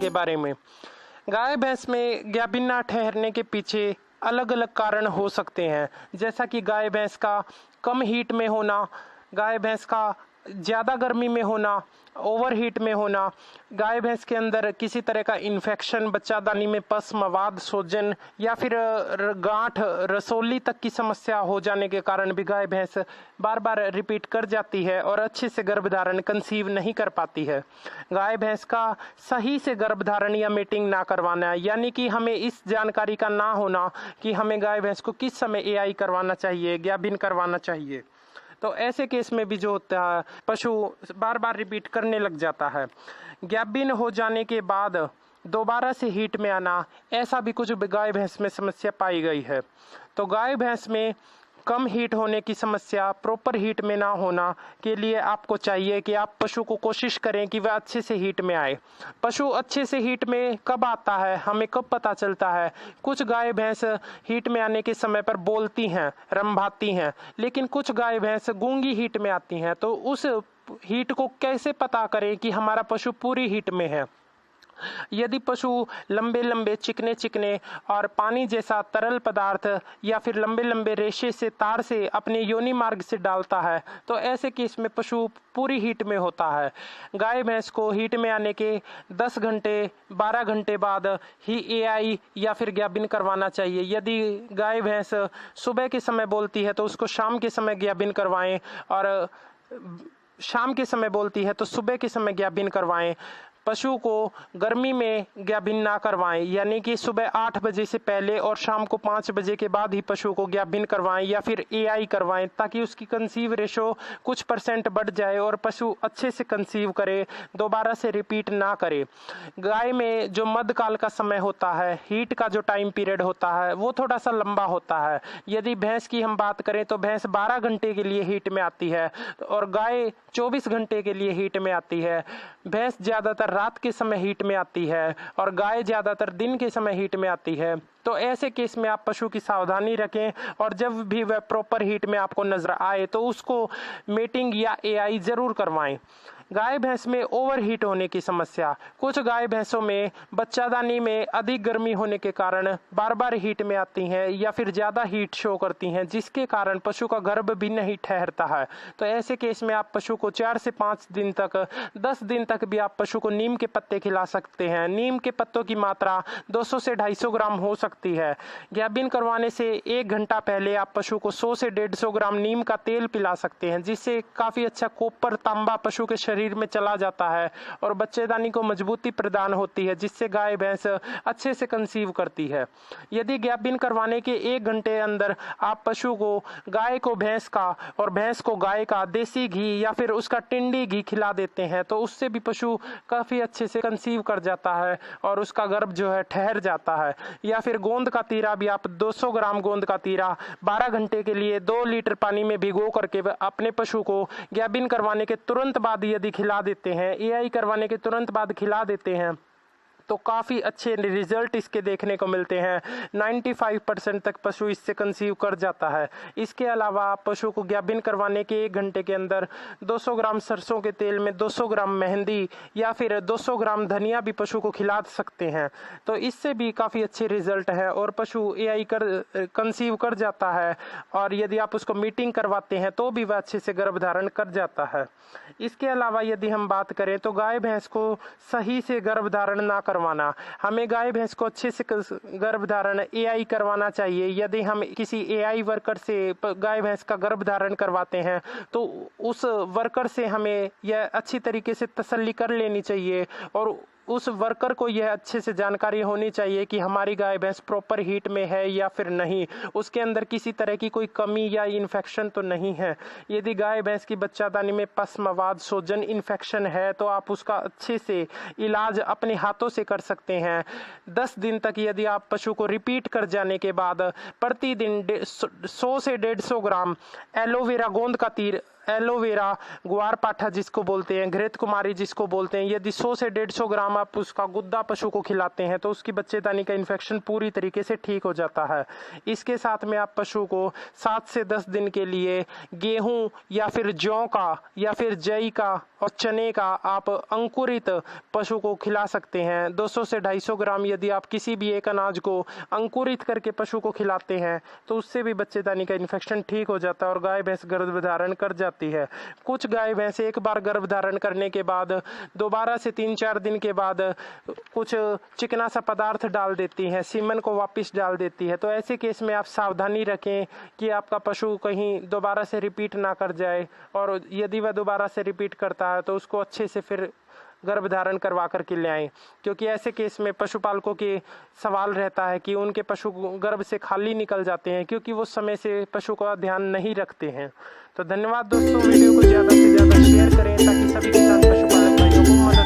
के बारे में। गाय भैंस में गाभिन ना ठहरने के पीछे अलग अलग कारण हो सकते हैं, जैसा कि गाय भैंस का कम हीट में होना, गाय भैंस का ज़्यादा गर्मी में होना, ओवर हीट में होना, गाय भैंस के अंदर किसी तरह का इन्फेक्शन, बच्चादानी में पस, मवाद, सोजन या फिर गांठ, रसोली तक की समस्या हो जाने के कारण भी गाय भैंस बार बार रिपीट कर जाती है और अच्छे से गर्भधारण कंसीव नहीं कर पाती है। गाय भैंस का सही से गर्भधारण या मीटिंग ना करवाना, यानी कि हमें इस जानकारी का ना होना कि हमें गाय भैंस को किस समय एआई करवाना चाहिए, गाभिन करवाना चाहिए। तो ऐसे केस में भी जो होता है, पशु बार बार रिपीट करने लग जाता है। गाभिन हो जाने के बाद दोबारा से हीट में आना, ऐसा भी कुछ गाय भैंस में समस्या पाई गई है। तो गाय भैंस में कम हीट होने की समस्या, प्रॉपर हीट में ना होना के लिए आपको चाहिए कि आप पशु को कोशिश करें कि वह अच्छे से हीट में आए। पशु अच्छे से हीट में कब आता है, हमें कब पता चलता है? कुछ गाय भैंस हीट में आने के समय पर बोलती हैं, रंभाती हैं, लेकिन कुछ गाय भैंस गूंगी हीट में आती हैं। तो उस हीट को कैसे पता करें कि हमारा पशु पूरी हीट में है? यदि पशु लंबे लंबे चिकने चिकने और पानी जैसा तरल पदार्थ या फिर लंबे लंबे रेशे से, तार से अपने योनि मार्ग से डालता है, तो ऐसे केस में पशु पूरी हीट में होता है। गाय भैंस को हीट में आने के 10 घंटे 12 घंटे बाद ही एआई या फिर गाभिन करवाना चाहिए। यदि गाय भैंस सुबह के समय बोलती है तो उसको शाम के समय गाभिन करवाएं, और शाम के समय बोलती है तो सुबह के समय गाभिन करवाएं। पशु को गर्मी में गाभिन ना करवाएं, यानी कि सुबह 8 बजे से पहले और शाम को 5 बजे के बाद ही पशु को गाभिन करवाएं या फिर एआई करवाएं, ताकि उसकी कंसीव रेशो कुछ % बढ़ जाए और पशु अच्छे से कंसीव करे, दोबारा से रिपीट ना करे। गाय में जो मध्यकाल का समय होता है, हीट का जो टाइम पीरियड होता है, वो थोड़ा सा लंबा होता है। यदि भैंस की हम बात करें तो भैंस 12 घंटे के लिए हीट में आती है और गाय 24 घंटे के लिए हीट में आती है। भैंस ज्यादातर रात के समय हीट में आती है और गाय ज्यादातर दिन के समय हीट में आती है। तो ऐसे केस में आप पशु की सावधानी रखें और जब भी वह प्रॉपर हीट में आपको नजर आए तो उसको मीटिंग या एआई जरूर करवाएं। गाय भैंस में ओवर हीट होने की समस्या, कुछ गाय भैंसों में बच्चादानी में अधिक गर्मी होने के कारण बार बार हीट में आती हैं या फिर ज्यादा हीट शो करती हैं, जिसके कारण पशु का गर्भ भी नहीं ठहरता है। तो ऐसे केस में आप पशु को 4 से 5 दिन तक, 10 दिन तक भी आप पशु को नीम के पत्ते खिला सकते हैं। नीम के पत्तों की मात्रा 200 से 250 ग्राम हो सकती है। गाभिन करवाने से 1 घंटा पहले आप पशु को 100 से 150 ग्राम नीम का तेल पिला सकते हैं, जिससे काफी अच्छा कॉपर, तांबा पशु के शरीर में चला जाता है और बच्चेदानी को मजबूती प्रदान होती है, जिससे गाय भैंस अच्छे से कंसीव करती है। यदि गाभिन करवाने के 1 घंटे अंदर आप पशु को, गाय को भैंस का और भैंस को गाय का देसी घी या फिर उसका टिंडी घी खिला देते हैं, तो उससे भी पशु काफी अच्छे से कंसीव कर जाता है और उसका गर्भ जो है ठहर जाता है। या फिर गोंद का तीरा भी आप 200 ग्राम गोंद का तीरा 12 घंटे के लिए 2 लीटर पानी में भिगो करके अपने पशु को गाभिन करवाने के तुरंत बाद यदि खिला देते हैं, एआई करवाने के तुरंत बाद खिला देते हैं, तो काफ़ी अच्छे रिजल्ट इसके देखने को मिलते हैं। 95% तक पशु इससे कंसीव कर जाता है। इसके अलावा आप पशु को गाभिन करवाने के 1 घंटे के अंदर 200 ग्राम सरसों के तेल में 200 ग्राम मेहंदी या फिर 200 ग्राम धनिया भी पशु को खिला सकते हैं। तो इससे भी काफ़ी अच्छे रिजल्ट है और पशु एआई कंसीव कर जाता है। और यदि आप उसको मीटिंग करवाते हैं तो भी वह अच्छे से गर्भधारण कर जाता है। इसके अलावा यदि हम बात करें तो गाय भैंस को सही से गर्भधारण ना करवाना, हमें गाय भैंस को अच्छे से गर्भधारण एआई करवाना चाहिए। यदि हम किसी एआई वर्कर से गाय भैंस का गर्भधारण करवाते हैं तो उस वर्कर से हमें यह अच्छी तरीके से तसल्ली कर लेनी चाहिए और उस वर्कर को यह अच्छे से जानकारी होनी चाहिए कि हमारी गाय भैंस प्रॉपर हीट में है या फिर नहीं, उसके अंदर किसी तरह की कोई कमी या इन्फेक्शन तो नहीं है। यदि गाय भैंस की बच्चादानी में पस, मवाद, सोजन इन्फेक्शन है तो आप उसका अच्छे से इलाज अपने हाथों से कर सकते हैं। 10 दिन तक यदि आप पशु को रिपीट कर जाने के बाद प्रतिदिन 100 से 150 ग्राम एलोवेरा गोंद का एलोवेरा, ग्वारपाठा जिसको बोलते हैं, घृत कुमारी जिसको बोलते हैं, यदि 100 से 150 ग्राम आप उसका गुद्दा पशु को खिलाते हैं तो उसकी बच्चेदानी का इन्फेक्शन पूरी तरीके से ठीक हो जाता है। इसके साथ में आप पशु को 7 से 10 दिन के लिए गेहूं या फिर जौ का या फिर जई का और चने का आप अंकुरित पशु को खिला सकते हैं। 200 से 250 ग्राम यदि आप किसी भी एक अनाज को अंकुरित करके पशु को खिलाते हैं तो उससे भी बच्चेदानी का इन्फेक्शन ठीक हो जाता है और गाय भैंस गर्भधारण कर जाती है। कुछ गाय भैंस एक बार गर्भधारण करने के बाद दोबारा से 3-4 दिन के बाद कुछ चिकना सा पदार्थ डाल देती हैं, सीमन को वापस डाल देती है। तो ऐसे केस में आप सावधानी रखें कि आपका पशु कहीं दोबारा से रिपीट ना कर जाए, और यदि वह दोबारा से रिपीट करता है तो उसको अच्छे से फिर गर्भधारण करवा कर के ले आएं, क्योंकि ऐसे केस में पशुपालकों के सवाल रहता है कि उनके पशु गर्भ से खाली निकल जाते हैं क्योंकि वो समय से पशु का ध्यान नहीं रखते हैं। तो धन्यवाद दोस्तों, वीडियो को ज़्यादा से ज़्यादा शेयर करें ताकि सभी किसान पशुपालक भाइयों को मदद